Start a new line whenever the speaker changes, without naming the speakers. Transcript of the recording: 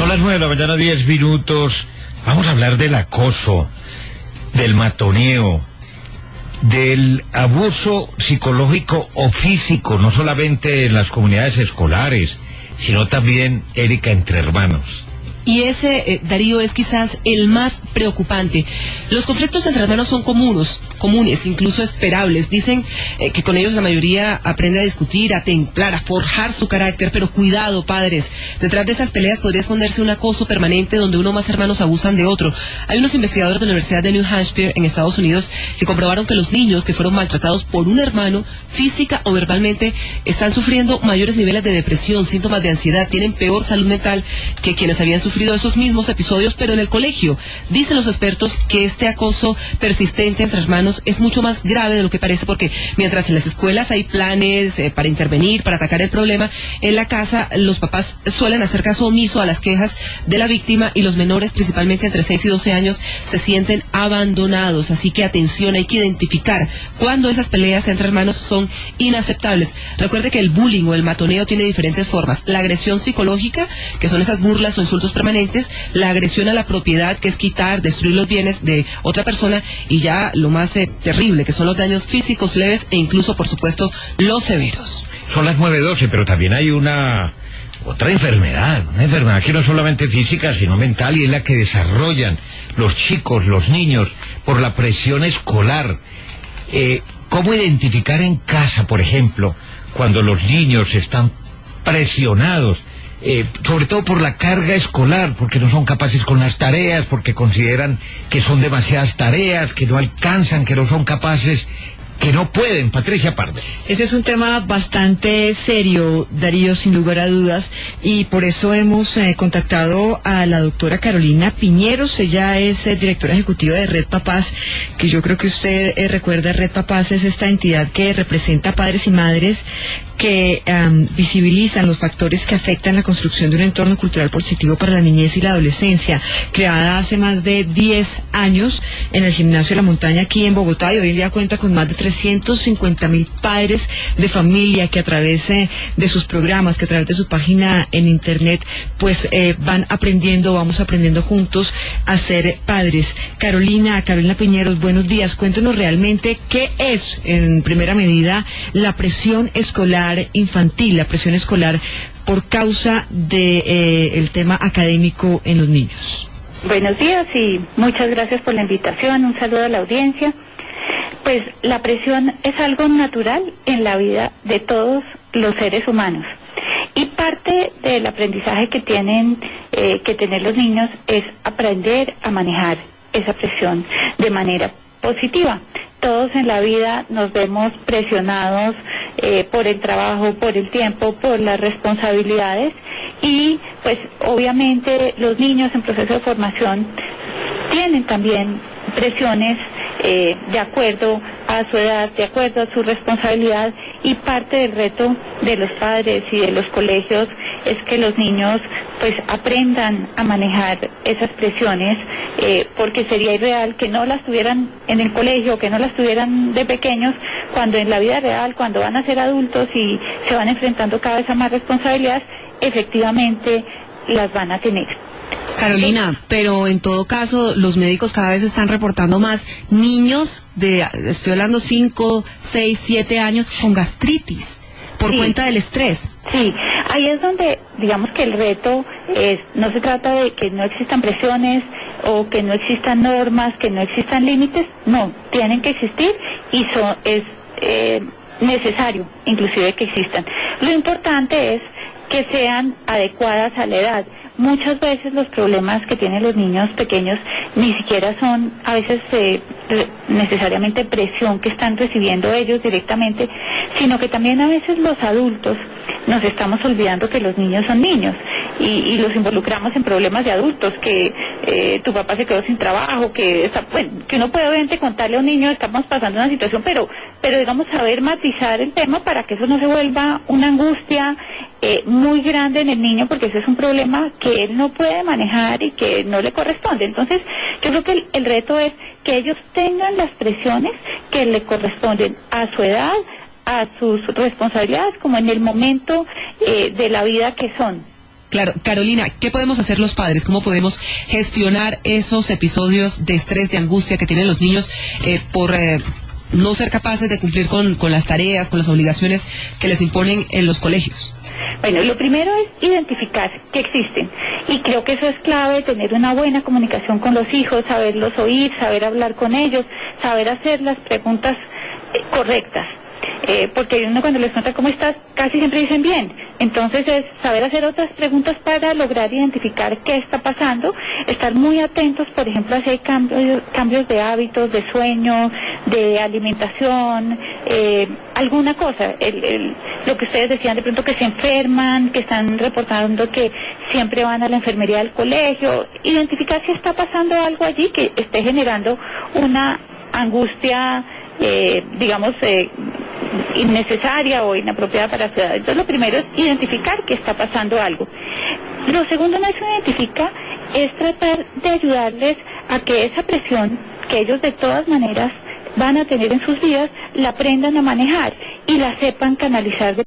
Son las 9 de la mañana, 10 minutos. Vamos a hablar del acoso, del matoneo, del abuso psicológico o físico, no solamente en las comunidades escolares, sino también, Erika, entre hermanos.
Y ese, Darío, es quizás el más preocupante. Los conflictos entre hermanos son comunes, incluso esperables. Dicen que con ellos la mayoría aprende a discutir, a templar, a forjar su carácter, pero cuidado, padres. Detrás de esas peleas podría esconderse un acoso permanente donde uno o más hermanos abusan de otro. Hay unos investigadores de la Universidad de New Hampshire en Estados Unidos que comprobaron que los niños que fueron maltratados por un hermano, física o verbalmente, están sufriendo mayores niveles de depresión, síntomas de ansiedad, tienen peor salud mental que quienes habían sufrido esos mismos episodios, pero en el colegio. Dicen los expertos que este acoso persistente entre hermanos es mucho más grave de lo que parece, porque mientras en las escuelas hay planes para intervenir, para atacar el problema, en la casa los papás suelen hacer caso omiso a las quejas de la víctima y los menores, principalmente entre 6 y 12 años, se sienten abandonados. Así que atención, hay que identificar cuando esas peleas entre hermanos son inaceptables. Recuerde que el bullying o el matoneo tiene diferentes formas. La agresión psicológica, que son esas burlas o insultos permanentes, la agresión a la propiedad, que es quitar, destruir los bienes de otra persona, y ya lo más terrible, que son los daños físicos leves e incluso, por supuesto, los severos.
Son las 9:12, pero también hay una enfermedad que no es solamente física, sino mental, y es la que desarrollan los chicos, los niños, por la presión escolar. ¿Cómo identificar en casa, por ejemplo, cuando los niños están presionados? Sobre todo por la carga escolar, porque no son capaces con las tareas, porque consideran que son demasiadas tareas, que no alcanzan, que no son capaces, que no pueden. Patricia Pardo.
Ese es un tema bastante serio, Darío, sin lugar a dudas, y por eso hemos contactado a la doctora Carolina Piñeros. Ella es directora ejecutiva de Red Papás, que yo creo que usted recuerda. Red Papás es esta entidad que representa a padres y madres que visibilizan los factores que afectan la construcción de un entorno cultural positivo para la niñez y la adolescencia, creada hace más de 10 años en el Gimnasio de la Montaña aquí en Bogotá, y hoy en día cuenta con más de 350.000 padres de familia que a través de sus programas, que a través de su página en internet, pues vamos aprendiendo juntos a ser padres. Carolina Piñeros, buenos días. Cuéntenos realmente qué es, en primera medida, la presión escolar infantil, la presión escolar por causa de el tema académico en los niños.
Buenos días y muchas gracias por la invitación. Un saludo a la audiencia. Pues la presión es algo natural en la vida de todos los seres humanos, y parte del aprendizaje que tienen que tener los niños es aprender a manejar esa presión de manera positiva. Todos en la vida nos vemos presionados por el trabajo, por el tiempo, por las responsabilidades, y pues obviamente los niños en proceso de formación tienen también presiones de acuerdo a su edad, de acuerdo a su responsabilidad, y parte del reto de los padres y de los colegios es que los niños pues aprendan a manejar esas presiones, porque sería irreal que no las tuvieran en el colegio, que no las tuvieran de pequeños, cuando en la vida real, cuando van a ser adultos y se van enfrentando cada vez a más responsabilidades, efectivamente las van a tener.
Carolina, pero en todo caso, los médicos cada vez están reportando más niños estoy hablando 5, 6, 7 años con gastritis por cuenta del estrés.
Sí, ahí es donde digamos que el reto no se trata de que no existan presiones o que no existan normas, que no existan límites. No, tienen que existir, y es necesario inclusive que existan. Lo importante es que sean adecuadas a la edad. Muchas veces los problemas que tienen los niños pequeños ni siquiera son a veces necesariamente presión que están recibiendo ellos directamente, sino que también a veces los adultos nos estamos olvidando que los niños son niños y los involucramos en problemas de adultos, que tu papá se quedó sin trabajo, que uno puede obviamente contarle a un niño estamos pasando una situación, pero digamos saber matizar el tema para que eso no se vuelva una angustia muy grande en el niño, porque ese es un problema que él no puede manejar y que no le corresponde. Entonces yo creo que el reto es que ellos tengan las presiones que le corresponden a su edad, a sus responsabilidades, como en el momento de la vida que son.
Claro, Carolina, ¿qué podemos hacer los padres? ¿Cómo podemos gestionar esos episodios de estrés, de angustia que tienen los niños por no ser capaces de cumplir con las tareas, con las obligaciones que les imponen en los colegios?
Bueno, lo primero es identificar que existen, y creo que eso es clave, tener una buena comunicación con los hijos, saberlos oír, saber hablar con ellos, saber hacer las preguntas correctas. Porque uno cuando les pregunta cómo estás, casi siempre dicen bien. Entonces es saber hacer otras preguntas para lograr identificar qué está pasando, estar muy atentos, por ejemplo, si hay cambios de hábitos, de sueño, de alimentación, alguna cosa. Lo que ustedes decían de pronto, que se enferman, que están reportando que siempre van a la enfermería del colegio. Identificar si está pasando algo allí que esté generando una angustia, innecesaria o inapropiada para la ciudad. Entonces lo primero es identificar que está pasando algo. Lo segundo, no es identificar, es tratar de ayudarles a que esa presión que ellos de todas maneras van a tener en sus vidas, la aprendan a manejar y la sepan canalizar de